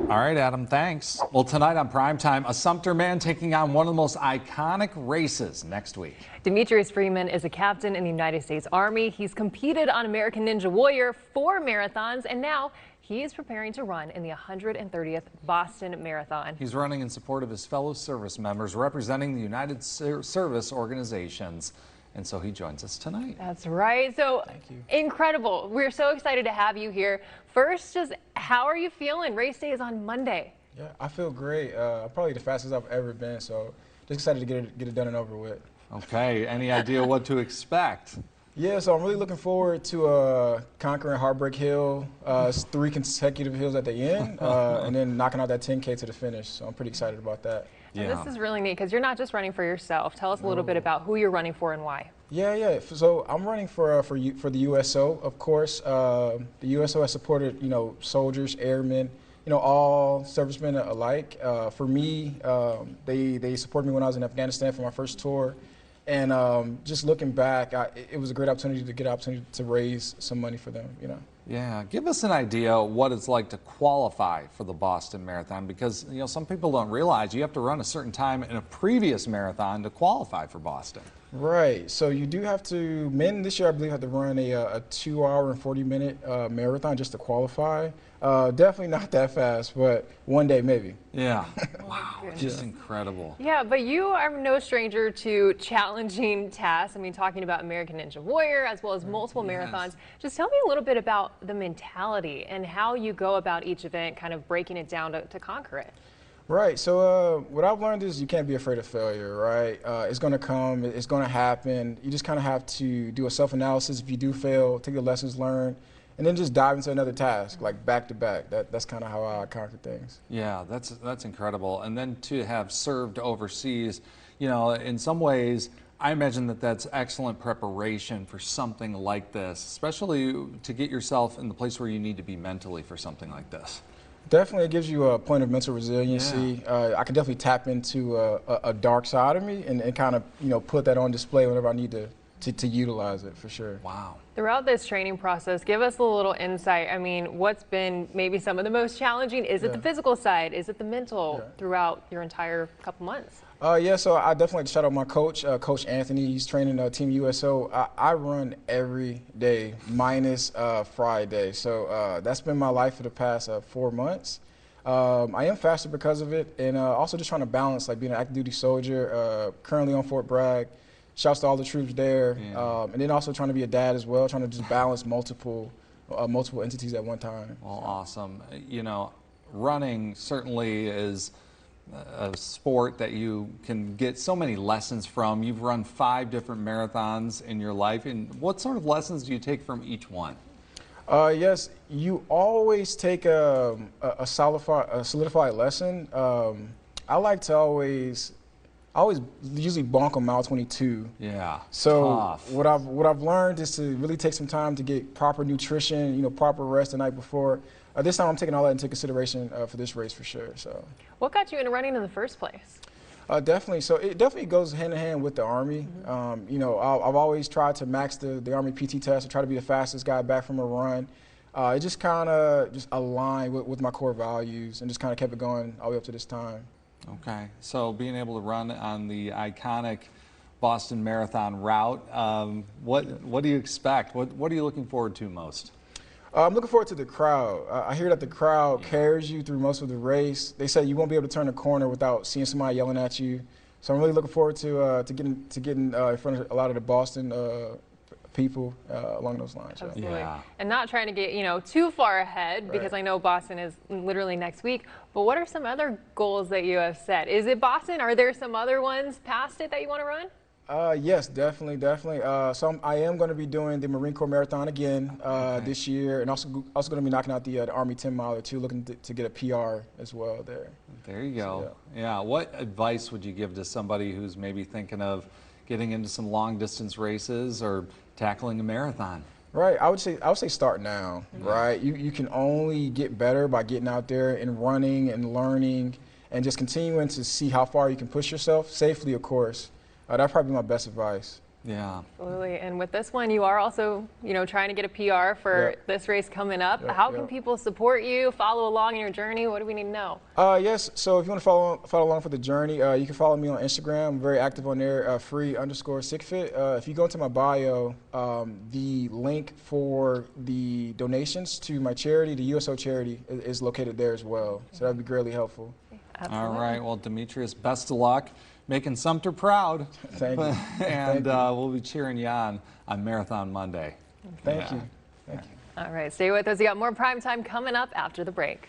All right, Adam, thanks. Well, tonight on Primetime, a Sumter man taking on one of the most iconic races next week. Demetrius Freeman is a captain in the United States Army. He's competed on American Ninja Warrior 4 marathons, and now he is preparing to run in the 130th Boston Marathon. He's running in support of his fellow service members representing the United Service Organizations. And so he joins us tonight. That's right. So incredible. We're so excited to have you here. First, just how are you feeling? Race day is on Monday. Yeah, I feel great. Probably the fastest I've ever been. So just excited to get it done and over with. Okay. Any idea what to expect? Yeah, so I'm really looking forward to conquering Heartbreak Hill. It's 3 consecutive hills at the end, and then knocking out that 10K to the finish. So I'm pretty excited about that. Yeah. And this is really neat because you're not just running for yourself. Tell us a little bit about who you're running for and why. Yeah. So I'm running for the USO, of course. The USO has supported, soldiers, airmen, all servicemen alike. For me, they supported me when I was in Afghanistan for my first tour. And just looking back, it was a great opportunity to raise some money for them, Yeah, give us an idea what it's like to qualify for the Boston Marathon, because some people don't realize you have to run a certain time in a previous marathon to qualify for Boston. Right. So you do have to, men this year I believe have to run a 2-hour and 40-minute marathon just to qualify. Definitely not that fast, but one day maybe. Yeah. Wow, just incredible. Yeah, but you are no stranger to challenging tasks. I mean, talking about American Ninja Warrior as well as multiple marathons. Just tell me a little bit about the mentality and how you go about each event, kind of breaking it down to conquer it. Right. So what I've learned is you can't be afraid of failure, right? It's going to come. It's going to happen. You just kind of have to do a self-analysis. If you do fail, take the lessons learned, and then just dive into another task, like back to back. That's kind of how I conquer things. Yeah, that's incredible. And then to have served overseas, in some ways, I imagine that's excellent preparation for something like this, especially to get yourself in the place where you need to be mentally for something like this. Definitely, it gives you a point of mental resiliency. Yeah. I can definitely tap into a dark side of me and kind of, put that on display whenever I need to utilize it, for sure. Wow. Throughout this training process, give us a little insight. I mean, what's been maybe some of the most challenging? Is it the physical side? Is it the mental throughout your entire couple months? So I definitely like to shout out my coach, Coach Anthony. He's training Team USO. I run every day minus Friday. So that's been my life for the past 4 months. I am faster because of it, and also just trying to balance, like being an active duty soldier, currently on Fort Bragg. Shouts to all the troops there, and then also trying to be a dad as well, trying to just balance multiple entities at one time. Well, awesome. Running certainly is a sport that you can get so many lessons from. You've run 5 different marathons in your life, and what sort of lessons do you take from each one? Yes, you always take a solidified lesson. I like to always usually bonk on mile 22. Yeah. So tough. what I've learned is to really take some time to get proper nutrition, proper rest the night before. This time I'm taking all that into consideration for this race for sure. So. What got you into running in the first place? Definitely. So it definitely goes hand in hand with the Army. I've always tried to max the Army PT test. I try to be the fastest guy back from a run. It just kind of aligned with my core values and just kind of kept it going all the way up to this time. Okay, so being able to run on the iconic Boston Marathon route, what do you expect? What are you looking forward to most? I'm looking forward to the crowd. I hear that the crowd carries you through most of the race. They say you won't be able to turn a corner without seeing somebody yelling at you. So I'm really looking forward to getting in front of a lot of the Boston people along those lines. Absolutely. Yeah. And not trying to get too far ahead, because I know Boston is literally next week. But what are some other goals that you have set? Is it Boston? Are there some other ones past it that you want to run? Yes, definitely. So I am going to be doing the Marine Corps Marathon again this year, and also going to be knocking out the Army 10 miler too, looking to get a PR as well there. There you go. So, yeah. What advice would you give to somebody who's maybe thinking of getting into some long distance races or tackling a marathon? Right. I would say start now. Right. You can only get better by getting out there and running and learning and just continuing to see how far you can push yourself safely, of course. That'd probably be my best advice. Yeah. Absolutely. And with this one, you are also, trying to get a PR for this race coming up. How can people support you, follow along in your journey? What do we need to know? Yes, so if you want to follow along for the journey, you can follow me on Instagram. I'm very active on there, free_sickfit. If you go into my bio, the link for the donations to my charity, the USO charity, is located there as well. So that'd be greatly helpful. Absolutely. All right. Well, Demetrius, best of luck. Making Sumter proud. Thank you. And we'll be cheering you on Marathon Monday. Thank you. All right, stay with us. We got more prime time coming up after the break.